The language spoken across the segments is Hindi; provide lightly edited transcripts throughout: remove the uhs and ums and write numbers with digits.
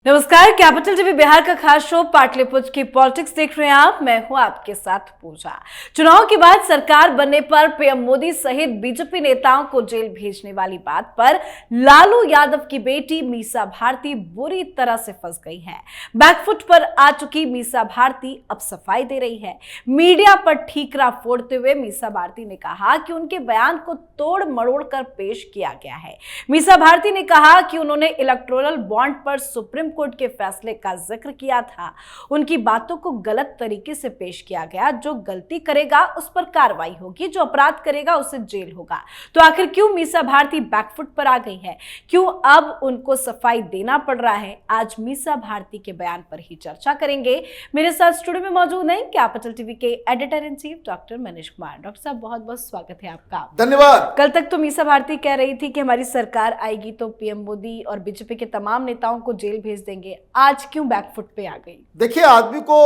नमस्कार, कैपिटल टीवी बिहार का खास शो पाटलिपुत्र की पॉलिटिक्स देख रहे हैं आप। मैं हूं आपके साथ पूजा। चुनाव के बाद सरकार बनने पर पीएम मोदी सहित बीजेपी नेताओं को जेल भेजने वाली बात पर लालू यादव की बेटी मीसा भारती बुरी तरह से फंस गई है। बैकफुट पर आ चुकी मीसा भारती अब सफाई दे रही है। मीडिया पर ठीकरा फोड़ते हुए मीसा भारती ने कहा कि उनके बयान को तोड़ मरोड़ कर पेश किया गया है। मीसा भारती ने कहा कि उन्होंने इलेक्टोरल बॉन्ड पर सुप्रीम कोर्ट के फैसले का जिक्र किया था। उनकी बातों को गलत तरीके से पेश किया गया। जो गलती करेगा उस पर कार्रवाई होगी, जो अपराध करेगा उसे जेल होगा। तो आखिर क्यों मीसा भारती बैकफुट पर आ गई है, क्यों अब उनको सफाई देना पड़ रहा है, आज मीसा भारती के बयान पर ही चर्चा करेंगे। मेरे साथ स्टूडियो में मौजूद हैं कैपिटल टीवी के editor in chief doctor Manish Kumar. Doctor साहब, बहुत बहुत स्वागत है आपका। धन्यवाद। कल तक तो मीसा भारती कह रही थी कि हमारी सरकार आएगी तो पीएम मोदी और बीजेपी के तमाम नेताओं को जेल भेज देंगे। आज क्यों बैकफुट पे आ गई? देखिए, आदमी को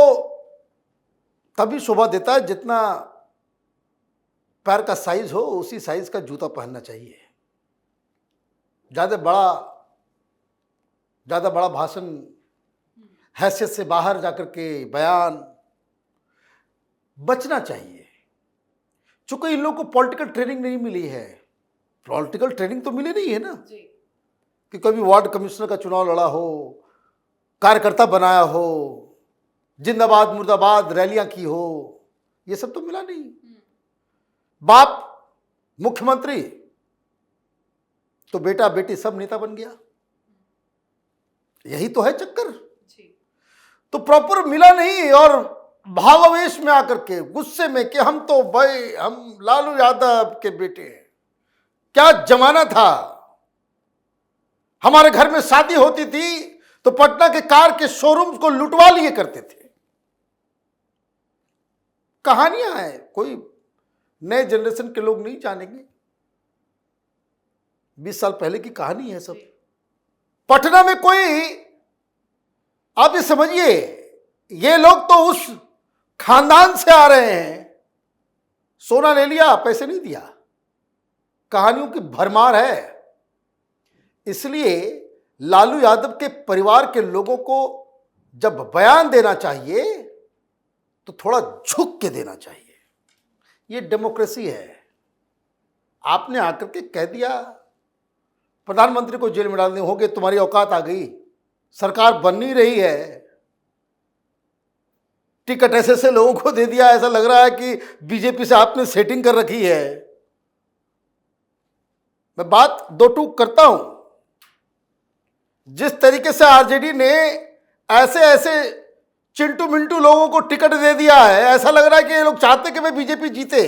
तभी शोभा देता है जितना पैर का साइज हो, उसी साइज का जूता पहनना चाहिए। ज्यादा बड़ा भाषण, हैसियत से बाहर जाकर के बयान, बचना चाहिए। चूंकि इन लोगों को पॉलिटिकल ट्रेनिंग नहीं मिली है। पॉलिटिकल ट्रेनिंग तो मिली नहीं है ना कि कभी वार्ड कमिश्नर का चुनाव लड़ा हो, कार्यकर्ता बनाया हो, जिंदाबाद मुर्दाबाद रैलियां की हो, ये सब तो मिला नहीं। बाप मुख्यमंत्री तो बेटा बेटी सब नेता बन गया। यही तो है चक्कर। तो प्रॉपर मिला नहीं और भावावेश में आकर के, गुस्से में कि हम तो भाई हम लालू यादव के बेटे हैं। क्या जमाना था। हमारे घर में शादी होती थी तो पटना के कार के शोरूम्स को लुटवा लिए करते थे। कहानियां हैं, कोई नए जनरेशन के लोग नहीं जानेंगे। 20 साल पहले की कहानी है सब। पटना में कोई, आप ये समझिए, ये लोग तो उस खानदान से आ रहे हैं। सोना ले लिया, पैसे नहीं दिया। कहानियों की भरमार है। इसलिए लालू यादव के परिवार के लोगों को जब बयान देना चाहिए तो थोड़ा झुक के देना चाहिए। ये डेमोक्रेसी है। आपने आकर के कह दिया प्रधानमंत्री को जेल में डालने होंगे, तुम्हारी औकात आ गई, सरकार बन नहीं रही है, टिकट ऐसे लोगों को दे दिया, ऐसा लग रहा है कि बीजेपी से आपने सेटिंग कर रखी है। मैं बात दो टूक करता हूं। जिस तरीके से आरजेडी ने ऐसे चिंटू मिंटू लोगों को टिकट दे दिया है, ऐसा लग रहा है कि ये लोग चाहते कि मैं बीजेपी जीते।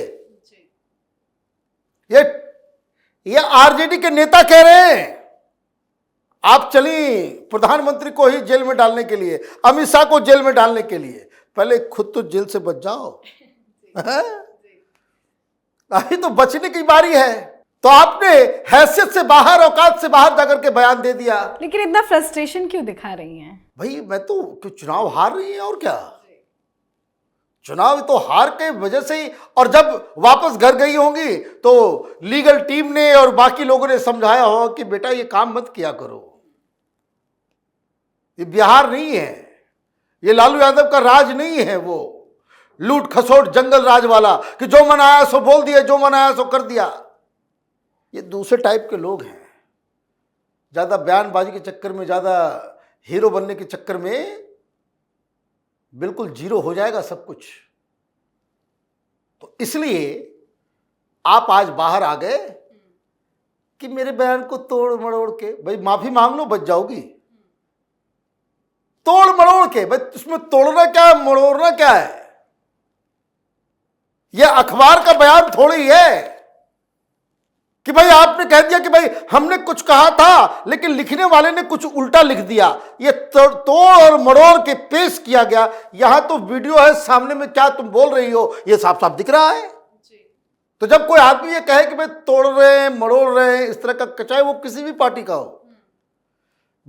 ये आरजेडी के नेता कह रहे हैं आप चली प्रधानमंत्री को ही जेल में डालने के लिए, अमित शाह को जेल में डालने के लिए। पहले खुद तो जेल से बच जाओ। अभी तो बचने की बारी है। तो आपने हैसियत से बाहर, औकात से बाहर जाकर के बयान दे दिया। लेकिन इतना फ्रस्ट्रेशन क्यों दिखा रही हैं? भाई मैं तो चुनाव हार रही है और क्या। चुनाव तो हार के वजह से ही, और जब वापस घर गई होंगी तो लीगल टीम ने और बाकी लोगों ने समझाया होगा कि बेटा ये काम मत किया करो। ये बिहार नहीं है, ये लालू यादव का राज नहीं है। वो लूट खसोट जंगल राज वाला कि जो मन आया सो बोल दिया, जो मन आया सो कर दिया। ये दूसरे टाइप के लोग हैं। ज्यादा बयानबाजी के चक्कर में, ज्यादा हीरो बनने के चक्कर में बिल्कुल जीरो हो जाएगा सब कुछ। तो इसलिए आप आज बाहर आ गए कि मेरे बयान को तोड़ मरोड़ के, भाई माफी मांग लो, बच जाओगी। तोड़ मरोड़ के, भाई इसमें तोड़ना क्या है, मरोड़ना क्या है? यह अखबार का बयान थोड़ी है कि भाई आपने कह दिया कि भाई हमने कुछ कहा था लेकिन लिखने वाले ने कुछ उल्टा लिख दिया। ये तोड़ और मरोड़ के पेश किया गया। यहां तो वीडियो है सामने में, क्या तुम बोल रही हो ये साफ साफ दिख रहा है। तो जब कोई आदमी ये कहे कि भाई तोड़ रहे हैं, मरोड़ रहे हैं, इस तरह का, चाहे वो किसी भी पार्टी का हो,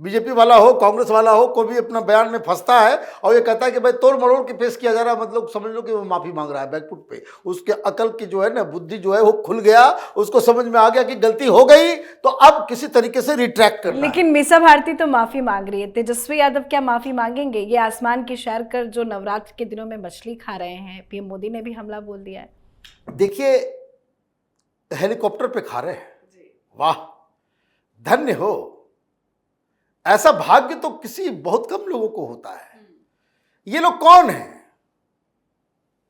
बीजेपी वाला हो, कांग्रेस वाला हो, कोई भी अपना बयान में फंसता है और ये कहता है कि भाई तोड़ मरोड़ के पेश किया जा रहा है, मतलब समझ लो कि वो माफी मांग रहा है बैकफुट पे। उसके अकल की जो है ना, बुद्धि जो है वो खुल गया, उसको समझ में आ गया कि गलती हो गई, तो अब किसी तरीके से रिट्रैक्ट करना है। लेकिन मीसा भारती तो माफी मांग रही है, तेजस्वी यादव क्या माफी मांगेंगे? ये आसमान की सैर कर जो नवरात्र के दिनों में मछली खा रहे हैं, पीएम मोदी ने भी हमला बोल दिया है। देखिए, हेलीकॉप्टर पे खा रहे हैं, वाह धन्य हो। ऐसा भाग्य तो किसी बहुत कम लोगों को होता है। ये लोग कौन हैं?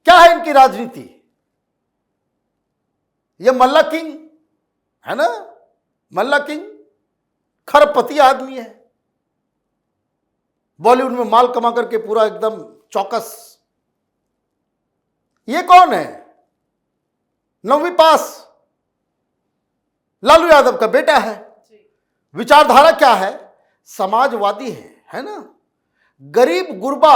क्या है इनकी राजनीति? ये मल्ला किंग है ना, मल्ला किंग खरपति आदमी है, बॉलीवुड में माल कमा करके पूरा एकदम चौकस। ये कौन है? 9वीं पास लालू यादव का बेटा है। विचारधारा क्या है? समाजवादी है ना, गरीब गुरबा।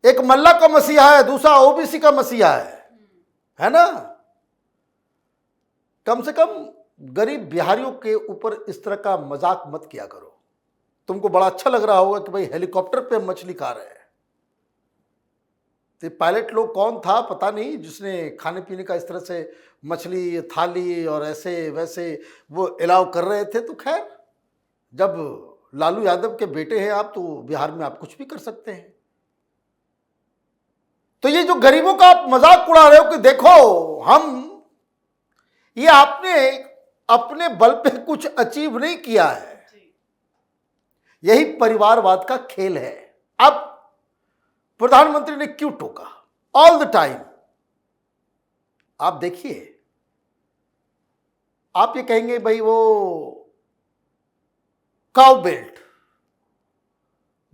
एक मल्ला का मसीहा है, दूसरा ओबीसी का मसीहा है ना। कम से कम गरीब बिहारियों के ऊपर इस तरह का मजाक मत किया करो। तुमको बड़ा अच्छा लग रहा होगा कि भाई हेलीकॉप्टर पे मछली खा रहे हैं। तो पायलट लोग कौन था पता नहीं, जिसने खाने पीने का इस तरह से मछली थाली और ऐसे वैसे वो अलाउ कर रहे थे। तो खैर, जब लालू यादव के बेटे हैं आप, तो बिहार में आप कुछ भी कर सकते हैं। तो ये जो गरीबों का आप मजाक उड़ा रहे हो कि देखो हम, ये आपने अपने बल पे कुछ अचीव नहीं किया है। यही परिवारवाद का खेल है। अब प्रधानमंत्री ने क्यों टोका ऑल द टाइम? आप देखिए, आप ये कहेंगे भाई वो काउ बेल्ट,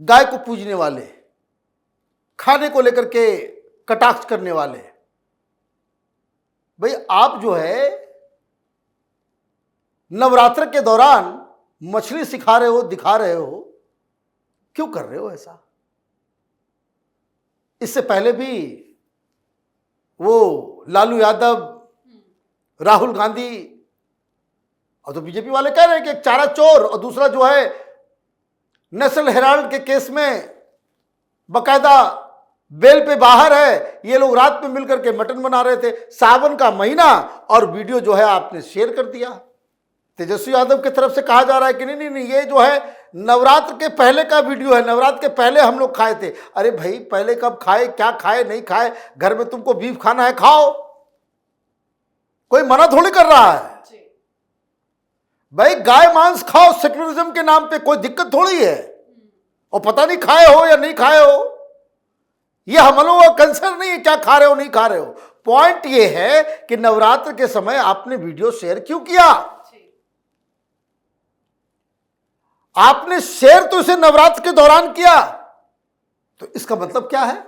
गाय को पूजने वाले, खाने को लेकर के कटाक्ष करने वाले। भाई आप जो है नवरात्र के दौरान मछली सिखा रहे हो, दिखा रहे हो, क्यों कर रहे हो ऐसा? इससे पहले भी वो लालू यादव, राहुल गांधी, और तो बीजेपी वाले कह रहे हैं कि एक चारा चोर और दूसरा जो है नेशनल हेराल्ड के केस में बकायदा बेल पे बाहर है। ये लोग रात में मिलकर के मटन बना रहे थे। सावन का महीना, और वीडियो जो है आपने शेयर कर दिया। तेजस्वी यादव की तरफ से कहा जा रहा है कि नहीं नहीं, ये जो है नवरात्र के पहले का वीडियो है, नवरात्र के पहले हम लोग खाए थे। अरे भाई, पहले कब खाए, क्या खाए, नहीं खाए? घर में तुमको बीफ खाना है, खाओ, कोई मना थोड़ी कर रहा है। भाई गाय मांस खाओ सेक्युलरिज्म के नाम पे, कोई दिक्कत थोड़ी है। और पता नहीं खाए हो या नहीं खाए हो, ये हम लोगों का कंसर्न नहीं है क्या खा रहे हो नहीं खा रहे हो। पॉइंट ये है कि नवरात्र के समय आपने वीडियो शेयर क्यों किया? आपने शेयर तो इसे नवरात्र के दौरान किया, तो इसका मतलब क्या है?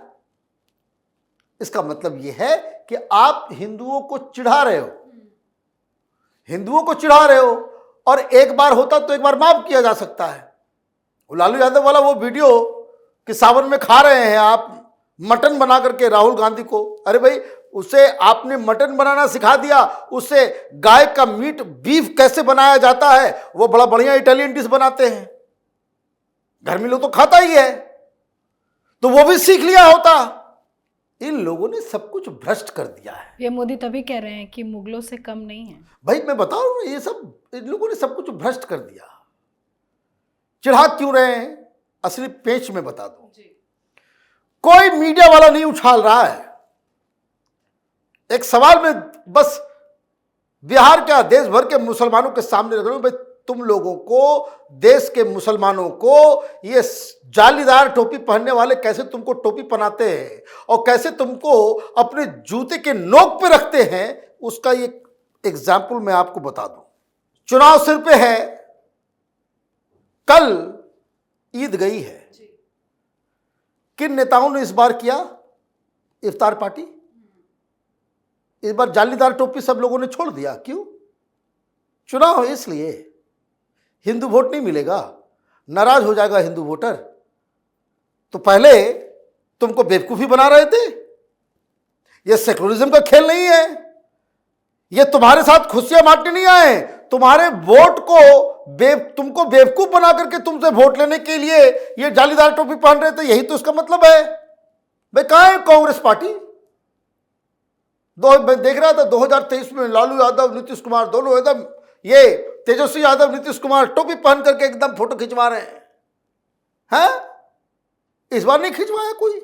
इसका मतलब यह है कि आप हिंदुओं को चिढ़ा रहे हो, हिंदुओं को चिढ़ा रहे हो। और एक बार होता तो एक बार माफ किया जा सकता है। वो लालू यादव वाला वो वीडियो कि सावन में खा रहे हैं आप मटन बना करके राहुल गांधी को, अरे भाई उसे आपने मटन बनाना सिखा दिया, उससे गाय का मीट बीफ कैसे बनाया जाता है, वो बड़ा बढ़िया इटालियन डिश बनाते हैं, घर में लोग तो खाता ही है, तो वो भी सीख लिया होता। इन लोगों ने सब कुछ भ्रष्ट कर दिया है। ये मोदी तभी कह रहे हैं कि मुगलों से कम नहीं है। भाई मैं बता रहा हूं, ये सब इन लोगों ने सब कुछ भ्रष्ट कर दिया। चिढ़ा क्यों रहे हैं? असली पेच में बता दूं, कोई मीडिया वाला नहीं उछाल रहा है। एक सवाल में बस बिहार क्या देश भर के मुसलमानों के सामने रख रहा हूं, भाई तुम लोगों को, देश के मुसलमानों को, ये जालीदार टोपी पहनने वाले कैसे तुमको टोपी पहनाते हैं और कैसे तुमको अपने जूते के नोक पे रखते हैं, उसका ये एग्जाम्पल मैं आपको बता दूं। चुनाव सिर पे है, कल ईद गई है। किन नेताओं ने इस बार किया इफ्तार पार्टी? इस बार जालीदार टोपी सब लोगों ने छोड़ दिया। क्यों? चुनाव है इसलिए। हिंदू वोट नहीं मिलेगा, नाराज हो जाएगा हिंदू वोटर। तो पहले तुमको बेवकूफी बना रहे थे। यह सेकुलरिज्म का खेल नहीं है, यह तुम्हारे साथ खुशियां बांटने नहीं आए, तुम्हारे वोट को तुमको बेवकूफ बना करके तुमसे वोट लेने के लिए ये जालीदार टोपी पहन रहे थे, यही तो इसका मतलब है। भाई कहां है कांग्रेस पार्टी? मैं देख रहा था 2023 में लालू यादव, नीतीश कुमार दोनों एकदम, ये तेजस्वी यादव, नीतीश कुमार टोपी पहन करके एकदम फोटो खिंचवा रहे हैं। इस बार नहीं खिंचवाया कोई।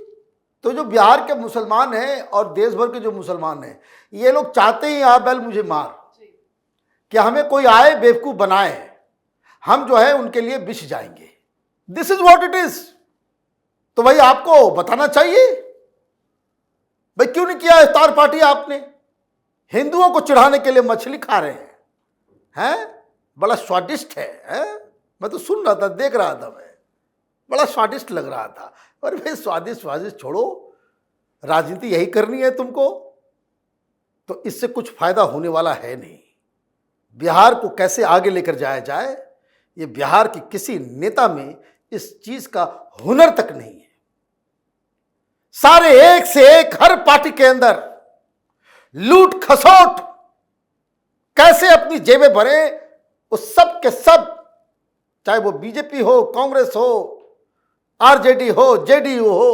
तो जो बिहार के मुसलमान हैं और देश भर के जो मुसलमान हैं, ये लोग चाहते ही आ बैल मुझे मार, कि हमें कोई आए बेवकूफ बनाए, हम जो है उनके लिए बिछ जाएंगे। This is what it is. तो भाई आपको बताना चाहिए, भाई क्यों नहीं किया इफ्तार पार्टी आपने? हिंदुओं को चिढ़ाने के लिए मछली खा रहे हैं, बड़ा स्वादिष्ट है? मैं तो सुन रहा था, देख रहा था, मैं बड़ा स्वादिष्ट लग रहा था। और भाई स्वादिष्ट छोड़ो, राजनीति यही करनी है तुमको, तो इससे कुछ फायदा होने वाला है नहीं। बिहार को कैसे आगे लेकर जाया जाए, ये बिहार की किसी नेता में इस चीज का हुनर तक नहीं है। सारे एक से एक, हर पार्टी के अंदर लूट खसोट, कैसे अपनी जेबें भरे, उस सब के सब, चाहे वो बीजेपी हो, कांग्रेस हो, आरजेडी हो, जेडीयू हो।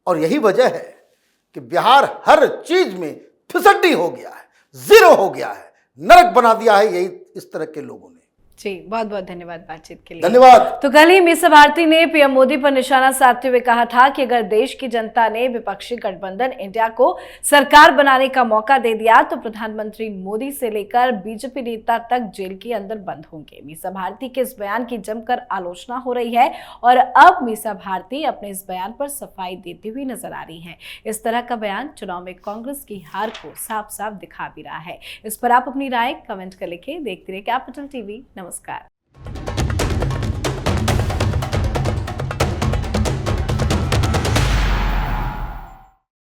और यही वजह है कि बिहार हर चीज में फिसड्डी हो गया है, जीरो हो गया है, नरक बना दिया है यही इस तरह के लोगों ने। जी, बहुत बहुत धन्यवाद बातचीत के लिए। धन्यवाद। तो कल ही मीसा भारती ने पीएम मोदी पर निशाना साधते हुए कहा था कि अगर देश की जनता ने विपक्षी गठबंधन इंडिया को सरकार बनाने का मौका दे दिया तो प्रधानमंत्री मोदी से लेकर बीजेपी नेता तक जेल के अंदर बंद होंगे। मीसा भारती के इस बयान की जमकर आलोचना हो रही है और अब मीसा भारती अपने इस बयान पर सफाई देती हुई नजर आ रही है। इस तरह का बयान चुनाव में कांग्रेस की हार को साफ साफ दिखा भी रहा है। इस पर आप अपनी राय कमेंट कर लिखें। देखते रहिए कैपिटल टीवी। नमस्कार।